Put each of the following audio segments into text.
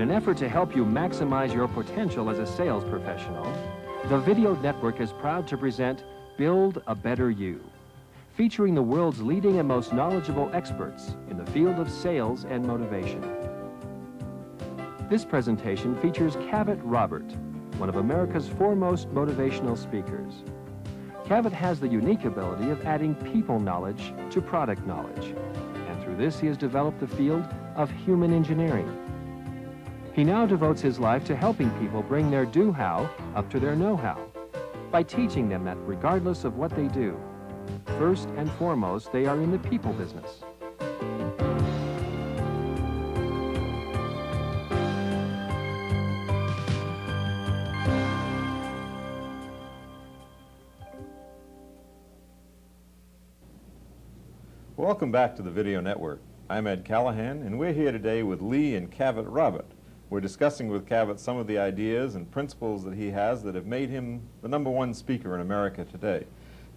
In an effort to help you maximize your potential as a sales professional, the Video Network is proud to present Build a Better You, featuring the world's leading and most knowledgeable experts in the field of sales and motivation. This presentation features Cavett Robert, one of America's foremost motivational speakers. Cavett has the unique ability of adding people knowledge to product knowledge, and through this he has developed the field of human engineering. He now devotes his life to helping people bring their do-how up to their know-how by teaching them that regardless of what they do, first and foremost, they are in the people business. Welcome back to the Video Network. I'm Ed Callahan, and we're here today with Lee and Cavett Robert. We're discussing with Cavett some of the ideas and principles that he has that have made him the #1 speaker in America today.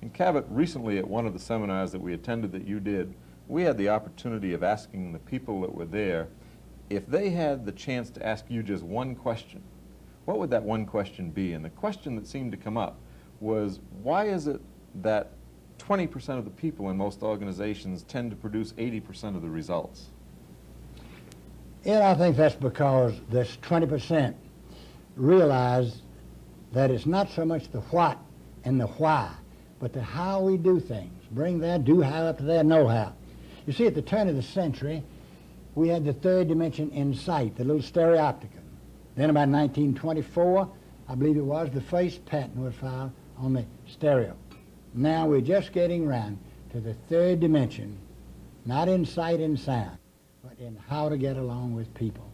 And Cavett, recently at one of the seminars that we attended that you did, we had the opportunity of asking the people that were there if they had the chance to ask you just one question. What would that one question be? And the question that seemed to come up was, why is it that 20% of the people in most organizations tend to produce 80% of the results? Yeah, I think that's because this 20% realize that it's not so much the what and the why, but the how we do things. Bring their do-how up to their know-how. You see, at the turn of the century, we had the third dimension in sight, the little stereopticon. Then about 1924, I believe it was, the first patent was filed on the stereo. Now we're just getting around to the third dimension, not in sight and sound, but in how to get along with people.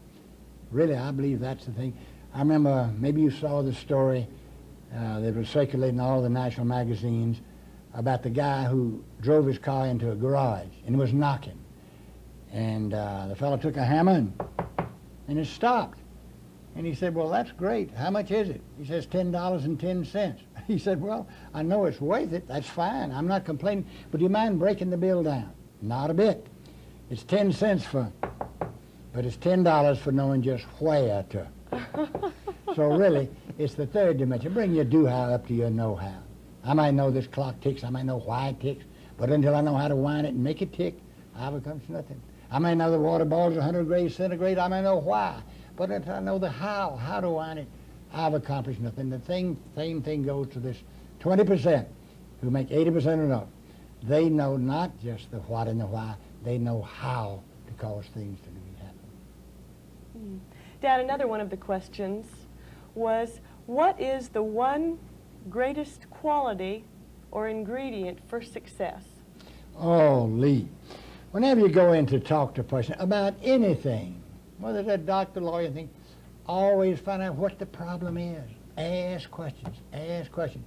Really, I believe that's the thing. I remember, maybe you saw the story that was circulating in all the national magazines about the guy who drove his car into a garage and was knocking. And the fellow took a hammer and it stopped. And he said, well, that's great. How much is it? He says, $10.10. He said, well, I know it's worth it. That's fine. I'm not complaining. But do you mind breaking the bill down? Not a bit. It's 10 cents for, but it's $10 for knowing just where to. So really, it's the third dimension. Bring your do-how up to your know-how. I might know this clock ticks. I might know why it ticks. But until I know how to wind it and make it tick, I've accomplished nothing. I may know the water boils 100 degrees centigrade. I may know why. But until I know the how to wind it, I've accomplished nothing. The same thing goes to this 20% who make 80% of it. They know not just the what and the why, they know how to cause things to happen. Dad, another one of the questions was, what is the one greatest quality or ingredient for success? Oh, Lee, whenever you go in to talk to a person about anything, whether it's a doctor, lawyer, thing, always find out what the problem is. Ask questions, ask questions.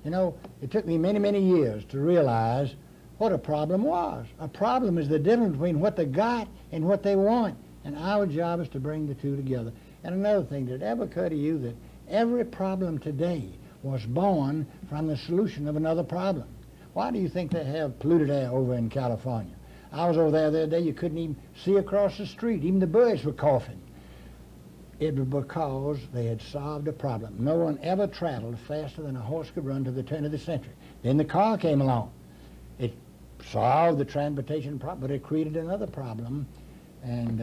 You know, it took me many, many years to realize what a problem was. A problem is the difference between what they got and what they want. And our job is to bring the two together. And another thing, did it ever occur to you that every problem today was born from the solution of another problem? Why do you think they have polluted air over in California? I was over there the other day, you couldn't even see across the street. Even the birds were coughing. It was because they had solved a problem. No one ever traveled faster than a horse could run to the turn of the century. Then the car came along. It solved the transportation problem, but it created another problem. And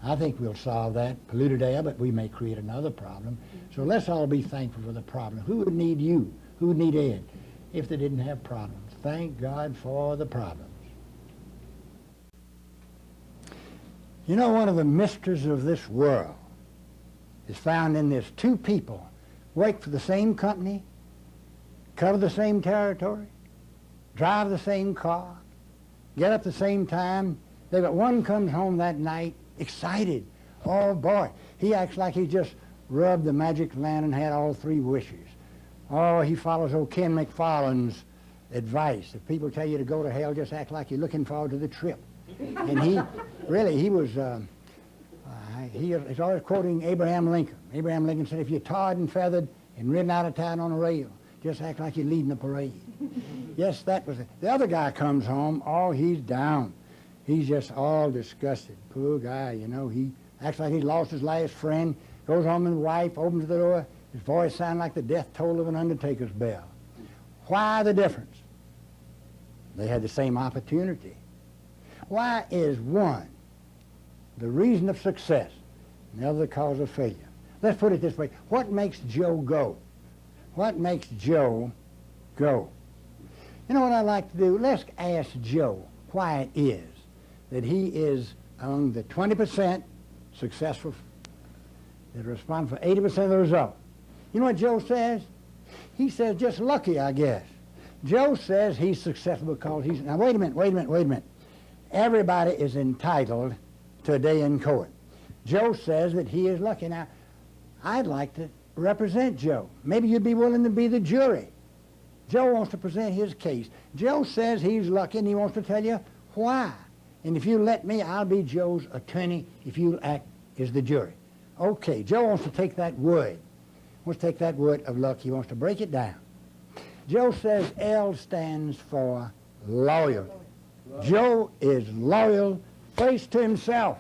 I think we'll solve that, polluted air, but we may create another problem. So let's all be thankful for the problem. Who would need you? Who would need Ed if they didn't have problems? Thank God for the problems. You know, one of the mysteries of this world is found in this: two people work for the same company, cover the same territory, drive the same car, get up the same time. But one comes home that night excited. Oh boy, he acts like he just rubbed the magic lantern and had all 3 wishes. Oh, he follows old Ken McFarland's advice. If people tell you to go to hell, just act like you're looking forward to the trip. And he was, he's always quoting Abraham Lincoln. Abraham Lincoln said, if you're tarred and feathered and ridden out of town on a rail, just act like you're leading a parade. Yes, that was it. The other guy comes home, oh, he's down. He's just all disgusted. Poor guy, you know, he acts like he's lost his last friend, goes home with his wife, opens the door, his voice sounds like the death toll of an undertaker's bell. Why the difference? They had the same opportunity. Why is one the reason of success and the other the cause of failure? Let's put it this way. What makes Joe go? What makes Joe go? You know what I'd like to do? Let's ask Joe why it is that he is among the 20% successful that respond for 80% of the result. You know what Joe says? He says just lucky, I guess. Joe says he's successful because he's... Now, wait a minute. Everybody is entitled to a day in court. Joe says that he is lucky. Now, I'd like to represent Joe. Maybe you'd be willing to be the jury. Joe wants to present his case. Joe says he's lucky, and he wants to tell you why. And if you let me, I'll be Joe's attorney if you act as the jury. Okay, Joe wants to take that word. Wants to take that word of luck. He wants to break it down. Joe says L stands for loyalty. Joe is loyal first to himself.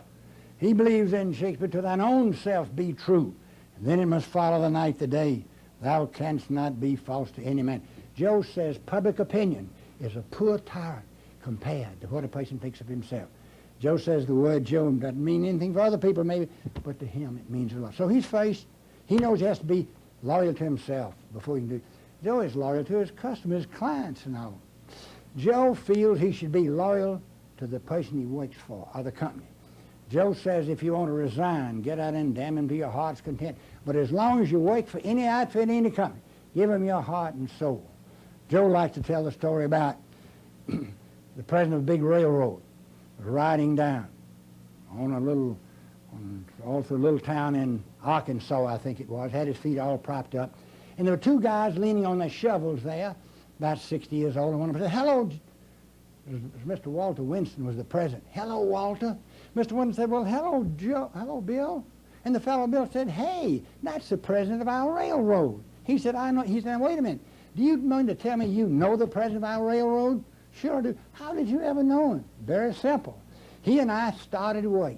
He believes in Shakespeare, to thine own self be true. And then it must follow the night, the day. Thou canst not be false to any man. Joe says public opinion is a poor tyrant compared to what a person thinks of himself. Joe says the word Joe doesn't mean anything for other people maybe, but to him it means a lot. So he's first. He knows he has to be loyal to himself before he can do it. Joe is loyal to his customers, clients and all. Joe feels he should be loyal to the person he works for or the company. Joe says if you want to resign, get out and damn him to your heart's content. But as long as you work for any outfit, any company, give him your heart and soul. Joe likes to tell the story about the president of a big railroad was riding down on all through a little town in Arkansas, I think it was, had his feet all propped up. And there were two guys leaning on their shovels there, about 60 years old, and one of them said, hello, Mr. Walter Winston was the president. Hello, Walter. Mr. Winston said, well, hello, Joe. Hello, Bill. And the fellow Bill said, hey, that's the president of our railroad. He said, I know. He said, wait a minute. Do you mean to tell me you know the president of our railroad? Sure do. How did you ever know him? Very simple. He and I started work,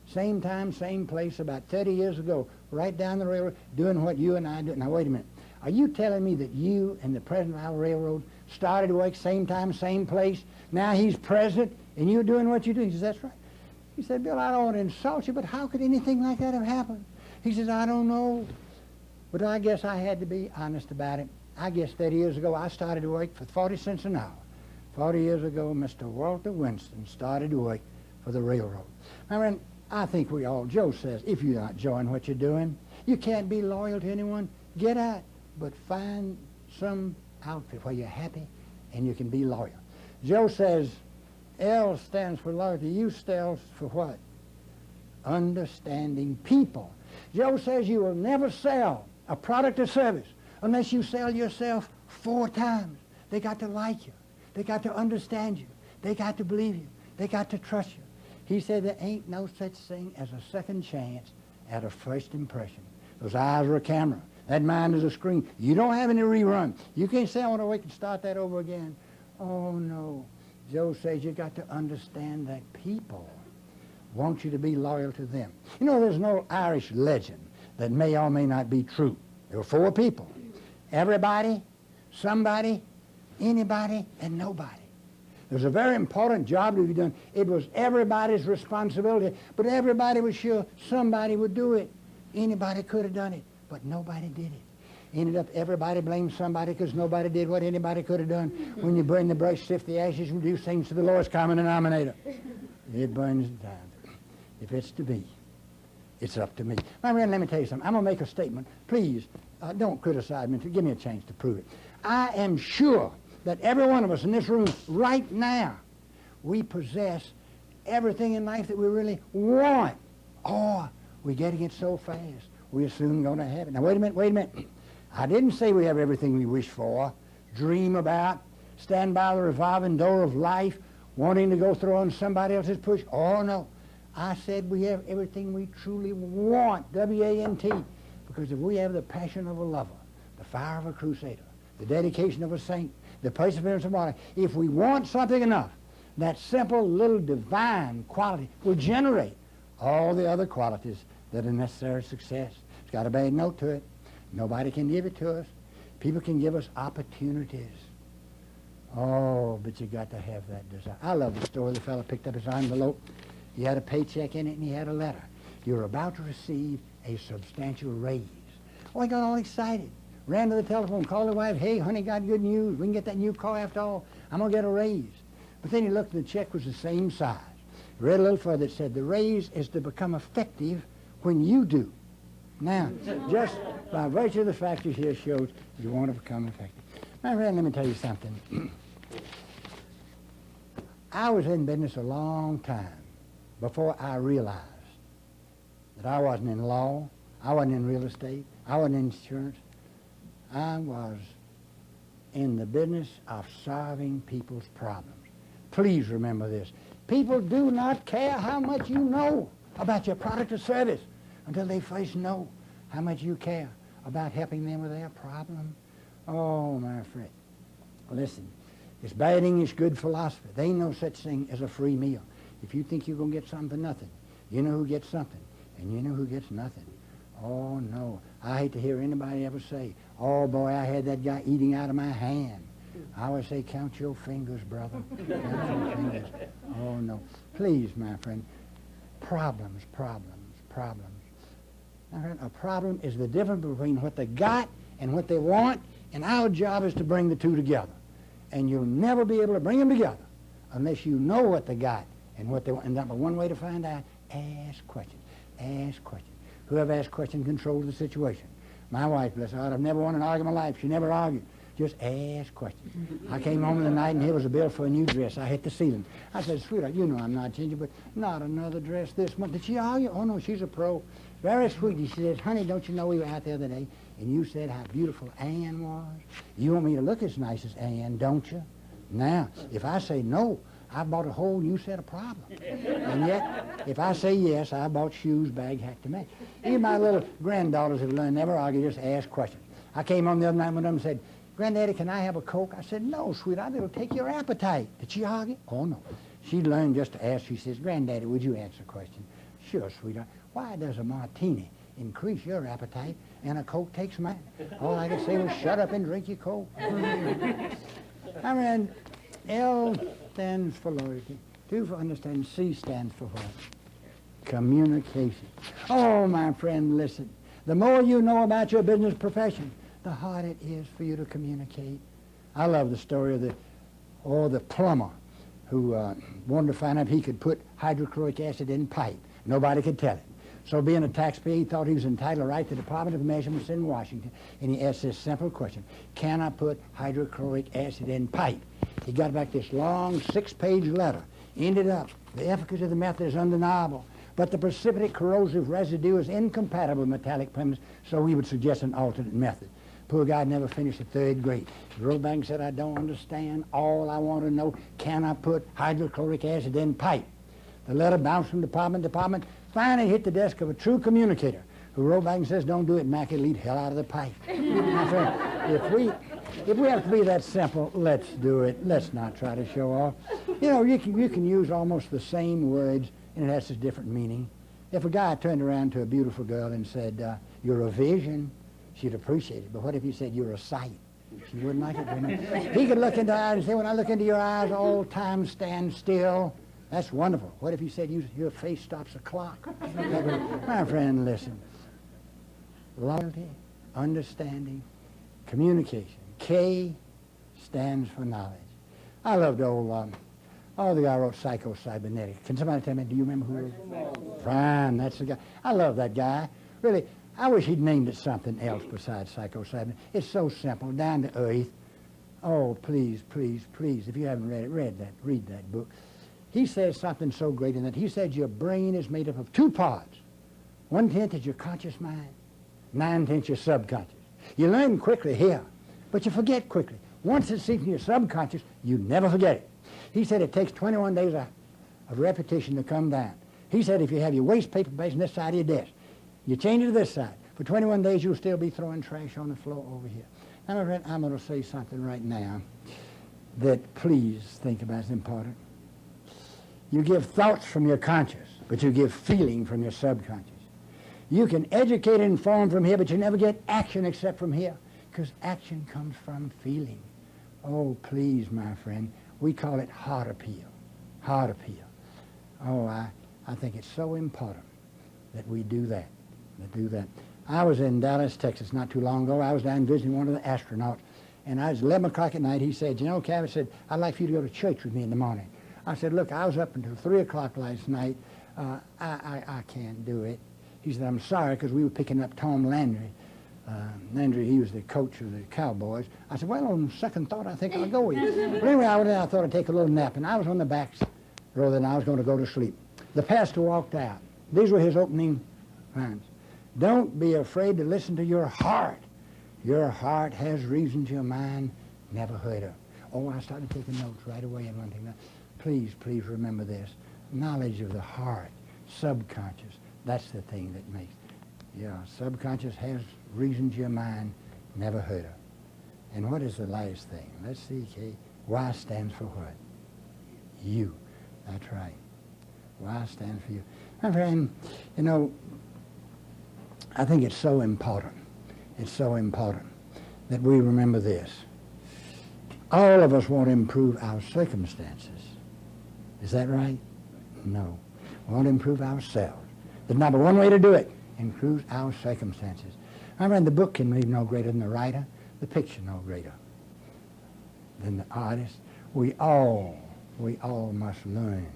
same time, same place, about 30 years ago, right down the railroad, doing what you and I do. Now, wait a minute. Are you telling me that you and the president of our railroad started work, same time, same place? Now he's president, and you're doing what you do? He says, that's right. He said, Bill, I don't want to insult you, but how could anything like that have happened? He says, I don't know, but I guess I had to be honest about it. I guess 30 years ago, I started to work for 40 cents an hour. 40 years ago, Mr. Walter Winston started to work for the railroad. I mean, I think we all, Joe says, if you're not enjoying what you're doing, you can't be loyal to anyone, get out, but find some outfit where you're happy and you can be loyal. Joe says, L stands for loyalty, U stands for what? Understanding people. Joe says you will never sell a product or service unless you sell yourself 4 times. They got to like you. They got to understand you. They got to believe you. They got to trust you. He said there ain't no such thing as a second chance at a first impression. Those eyes are a camera. That mind is a screen. You don't have any rerun. You can't say, I want to wake and start that over again. Oh, no. Joe says you got to understand that people want you to be loyal to them. You know, there's no Irish legend that may or may not be true. There were 4 people. Everybody, somebody, anybody, and nobody. There was a very important job to be done. It was everybody's responsibility, but everybody was sure somebody would do it. Anybody could have done it, but nobody did it. Ended up everybody blamed somebody because nobody did what anybody could have done. When you burn the brush, sift the ashes, reduce things to the lowest common denominator. It burns down. If it's to be, it's up to me. My friend, let me tell you something. I'm going to make a statement. Please, don't criticize me. Give me a chance to prove it. I am sure that every one of us in this room right now, we possess everything in life that we really want. Or we're getting it so fast, we're soon going to have it. Now, wait a minute. I didn't say we have everything we wish for, dream about, stand by the revolving door of life, wanting to go through on somebody else's push. Oh, no. I said we have everything we truly want, W-A-N-T, because if we have the passion of a lover, the fire of a crusader, the dedication of a saint, the perseverance of water, if we want something enough, that simple little divine quality will generate all the other qualities that are necessary to success. It's got a bad note to it. Nobody can give it to us. People can give us opportunities. Oh, but you got to have that desire. I love the story. The fellow picked up his envelope. He had a paycheck in it, and he had a letter. You're about to receive a substantial raise. Oh, he got all excited. Ran to the telephone, called his wife. Hey, honey, got good news. We can get that new car after all. I'm going to get a raise. But then he looked, and the check was the same size. Read a little further. It said, the raise is to become effective when you do. Now, just by virtue of the factors here shows you want to become effective. My friend, let me tell you something. I was in business a long time before I realized that I wasn't in law, I wasn't in real estate, I wasn't in insurance. I was in the business of solving people's problems. Please remember this. People do not care how much you know about your product or service until they first know how much you care about helping them with their problem. Oh, my friend. Listen, it's bad English, good philosophy. There ain't no such thing as a free meal. If you think you're going to get something for nothing, you know who gets something, and you know who gets nothing. Oh, no. I hate to hear anybody ever say, oh, boy, I had that guy eating out of my hand. I always say, count your fingers, brother. Count your fingers. Oh, no. Please, my friend, problems, problems, problems. My friend, a problem is the difference between what they got and what they want, and our job is to bring the two together. And you'll never be able to bring them together unless you know what they got and what they want. And number one way to find out, ask questions. Ask questions. Whoever asks questions controls the situation. My wife, bless her heart, I've never won an argument in my life. She never argued. Just ask questions. I came home in the night and here was a bill for a new dress. I hit the ceiling. I said, sweetheart, you know I'm not changing, but not another dress this month. Did she argue? Oh, no, she's a pro. Very sweet. She says, honey, don't you know we were out the other day and you said how beautiful Ann was? You want me to look as nice as Ann, don't you? Now, if I say no, I bought a whole new set of problems. And yet, if I say yes, I bought shoes, bag, hat to match. Even my little granddaughters have learned never argue, just ask questions. I came home the other night with them and said, Granddaddy, can I have a Coke? I said, no, sweetheart, it'll take your appetite. Did she argue? Oh, no. She learned just to ask. She says, Granddaddy, would you answer a question? Sure, sweetheart. Why does a martini increase your appetite and a Coke takes mine? All I could say was, shut up and drink your Coke. I mean, L stands for loyalty. 2 for understanding. C stands for what? Communication. Oh, my friend, listen. The more you know about your business profession, the harder it is for you to communicate. I love the story of the plumber who wanted to find out if he could put hydrochloric acid in pipe. Nobody could tell him. So being a taxpayer, he thought he was entitled to write to the Department of Measurements in Washington, and he asked this simple question: can I put hydrochloric acid in pipe? He got back this long 6-page letter. Ended up, the efficacy of the method is undeniable, but the precipitate corrosive residue is incompatible with metallic premises, so we would suggest an alternate method. Poor guy never finished the 3rd grade. He wrote back and said, I don't understand. All I want to know, can I put hydrochloric acid in pipe? The letter bounced from department to department, finally hit the desk of a true communicator who wrote back and says, don't do it, Mac, it'll eat hell out of the pipe. My friend, if we have to be that simple, let's do it. Let's not try to show off. You know, you can use almost the same words and it has a different meaning. If a guy turned around to a beautiful girl and said, you're a vision, she'd appreciate it. But what if he said, you're a sight? She wouldn't like it very much. He could look into her eyes and say, when I look into your eyes, all time stands still. That's wonderful. What if he said, your face stops a clock? My friend, listen. Loyalty, understanding, communication. K stands for knowledge. I love the old, the guy who wrote Psycho-Cybernetics. Can somebody tell me, do you remember who it was? Prime, that's the guy. I love that guy. Really, I wish he'd named it something else besides Psycho-Cybernetics. It's so simple, down to earth. Oh, please, please, please, if you haven't read it, read that book. He says something so great in that. He said your brain is made up of 2 parts. 1/10 is your conscious mind, 9/10 your subconscious. You learn quickly here, but you forget quickly. Once it's seeped in your subconscious, you never forget it. He said it takes 21 days of repetition to come down. He said if you have your waste paper based on this side of your desk, you change it to this side. For 21 days, you'll still be throwing trash on the floor over here. Now, my friend, I'm going to say something right now that please think about is important. You give thoughts from your conscious. but you give feeling from your subconscious. You can educate and inform from here, but you never get action except from here, because action comes from feeling. Oh, please, my friend, we call it heart appeal. Heart appeal. Oh, I think it's so important that we do that. I was in Dallas, Texas not too long ago. I was down visiting one of the astronauts, and I was 11 o'clock at night. He said, you know, Cavett said, I'd like for you to go to church with me in the morning. I said, look, I was up until 3 o'clock last night. I can't do it. He said, I'm sorry, because we were picking up Tom Landry. Landry, he was the coach of the Cowboys. I said, well, on second thought, I think I'll go with you. But anyway, I thought I'd take a little nap, and I was on the back row, and I was going to go to sleep. The pastor walked out. These were his opening lines. Don't be afraid to listen to your heart. Your heart has reasons your mind never heard of. Oh, I started taking notes right away and one thing. Please, please remember this. Knowledge of the heart, subconscious, that's the thing that makes. Yeah, subconscious has reasons your mind never heard of. And what is the last thing? Let's see, Kay. Y stands for what? You. That's right. Y stands for you. My friend, you know, I think it's so important. It's so important that we remember this. All of us want to improve our circumstances. Is that right? No. We want to improve ourselves. There's not but one way to do it. Improve our circumstances. My friend, the book can leave no greater than the writer, the picture no greater than the artist. We all must learn.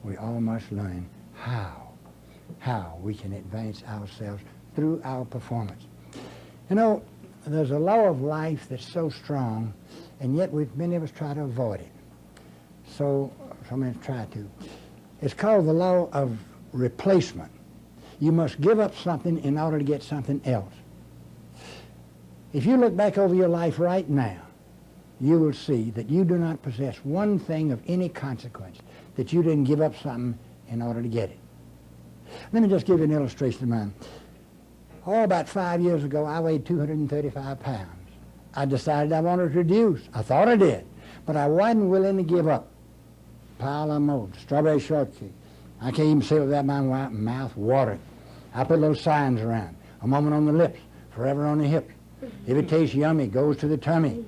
We all must learn how we can advance ourselves through our performance. You know, there's a law of life that's so strong, and yet many of us try to avoid it. So many try to. It's called the law of replacement. You must give up something in order to get something else. If you look back over your life right now, you will see that you do not possess one thing of any consequence that you didn't give up something in order to get it. Let me just give you an illustration of mine. Oh, about 5 years ago, I weighed 235 pounds. I decided I wanted to reduce. I thought I did, but I wasn't willing to give up. Pile of mold, strawberry shortcake. I can't even say it without my mouth watering. I put little signs around. A moment on the lips, forever on the hips. If it tastes yummy, goes to the tummy.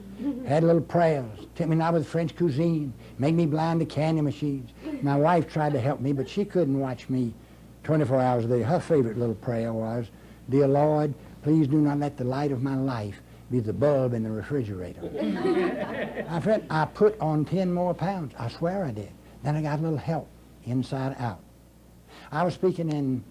Had little prayers. Tempt me not with French cuisine. Make me blind to candy machines. My wife tried to help me, but she couldn't watch me 24 hours a day. Her favorite little prayer was, Dear Lord, please do not let the light of my life be the bulb in the refrigerator. My friend, I put on 10 more pounds. I swear I did. Then I got a little help, inside out. I was speaking in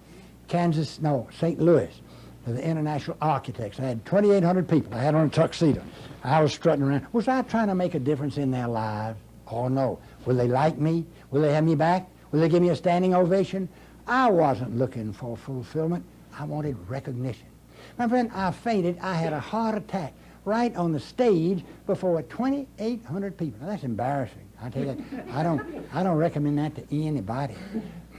St. Louis, to the International Architects. I had 2,800 people. I had on a tuxedo. I was strutting around. Was I trying to make a difference in their lives? Oh, no. Will they like me? Will they have me back? Will they give me a standing ovation? I wasn't looking for fulfillment. I wanted recognition. My friend, I fainted. I had a heart attack right on the stage before 2,800 people. Now, that's embarrassing. I tell you that. I don't recommend that to anybody.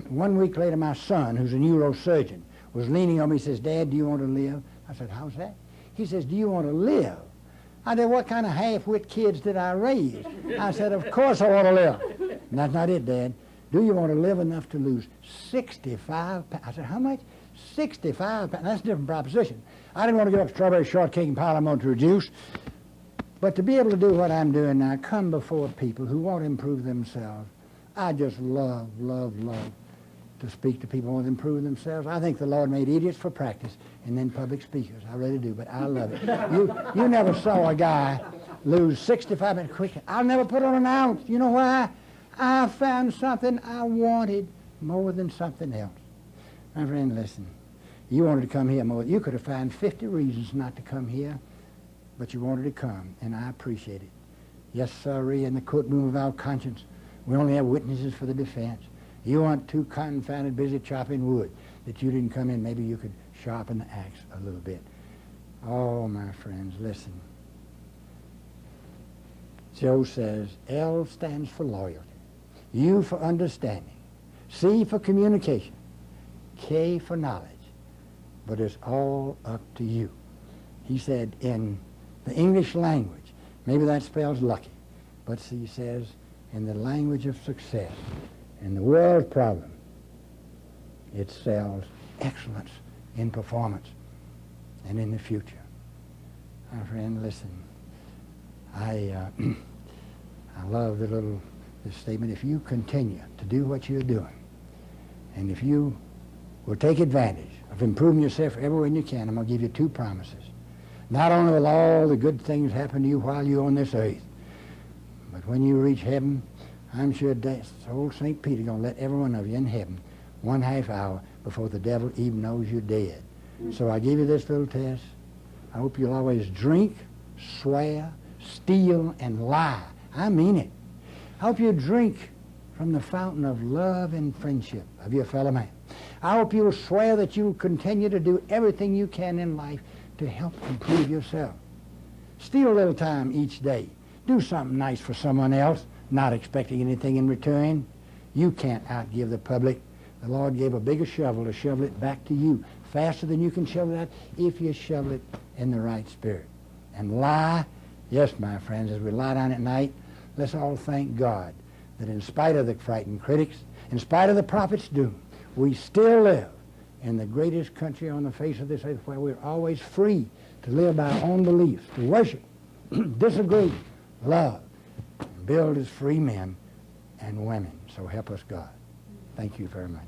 1 week later, my son, who's a neurosurgeon, was leaning on me. He says, Dad, do you want to live? I said, how's that? He says, do you want to live? I said, what kind of half-wit kids did I raise? I said, of course I want to live. And that's not it, Dad. Do you want to live enough to lose 65 pounds? I said, how much? 65 pounds. That's a different proposition. I didn't want to give up strawberry shortcake and pile them on to juice. But to be able to do what I'm doing now, come before people who want to improve themselves, I just love to speak to people who want to improve themselves. I think the Lord made idiots for practice and then public speakers. I really do, but I love it. You never saw a guy lose 65 minutes quick. I'll never put on an ounce. You know why? I found something I wanted more than something else. My friend, listen. You wanted to come here more. You could have found 50 reasons not to come here, but you wanted to come, and I appreciate it. Yes, sirree, in the courtroom of our conscience, we only have witnesses for the defense. You aren't too confounded busy chopping wood that you didn't come in. Maybe you could sharpen the axe a little bit. Oh, my friends, listen. Joe says, L stands for loyalty, U for understanding, C for communication, K for knowledge. But it's all up to you. He said in the English language, maybe that spells lucky, but he says in the language of success, in the world problem, it sells excellence in performance and in the future. My friend, listen, I love this statement. If you continue to do what you're doing, and if you will take advantage of improving yourself everywhere you can, I'm going to give you 2 promises. Not only will all the good things happen to you while you're on this earth, but when you reach heaven, I'm sure old St. Peter going to let every one of you in heaven 1/2 hour before the devil even knows you're dead. So I give you this little test. I hope you'll always drink, swear, steal, and lie. I mean it. I hope you drink from the fountain of love and friendship of your fellow man. I hope you'll swear that you'll continue to do everything you can in life to help improve yourself. Steal a little time each day. Do something nice for someone else, not expecting anything in return. You can't outgive the public. The Lord gave a bigger shovel to shovel it back to you faster than you can shovel it out if you shovel it in the right spirit. And lie, yes, my friends, as we lie down at night, let's all thank God that in spite of the frightened critics, in spite of the prophet's doom, we still live in the greatest country on the face of this earth where we're always free to live by our own beliefs, to worship, disagree, love, and build as free men and women. So help us God. Thank you very much.